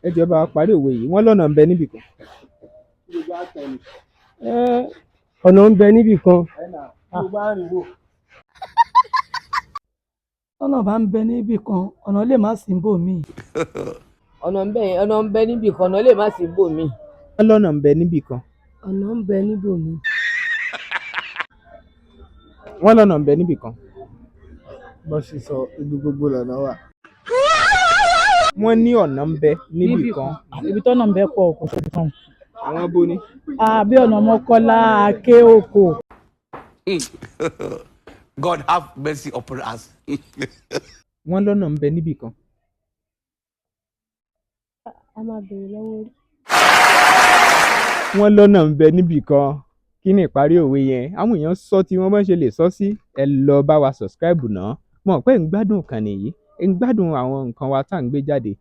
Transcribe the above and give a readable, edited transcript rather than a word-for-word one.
ẹ jọ̀ọ́ bá wa parí òwe yìí. Wọ́n lọ́nà ń bẹ níbì kan. Ọ̀nà ń bẹ níbì kan. Tọ́nà bá ń bẹ níbì kan, ọ̀nà lè má sí níbòmíì. ọ̀nà ń bẹ níbì kan, ọ̀nà lè má sí níbòmíì. Wọ́n lọ́nà ń bẹ níbì kan. Ọ̀nà ń bẹ níbòmíì. Wọ́n lọ́nà ń bẹ níbì kan. Bó ṣe sọ, ibi gbogbo lọ̀nà wà. Wọ́n ní ọ̀nà ń bẹ níbì kan. Ibi tọ́nà ń bẹ pọ̀ kò sóbi kan. Àwọn bo ni? Bí ọ̀nà Mọ́kọ́lá, Aké, Oko. God have mercy upon us. Wọ́n lọ́nà ń bẹ níbì kan. A máa bèrè lọ́wọ́ orí. Wọ́n lọ́nà ń bẹ níbì kan. Kí ni ìparí òwe yẹn? Àwọn èèyàn sọ tí wọ́n bá ṣe lè sọ sí. Ẹ lọ bá wa subscribe náà. Mọ̀ pé ń gbádùn ìkànnì yìí, ń gbádùn àwọn nǹkan wa tá à ń gbé jáde.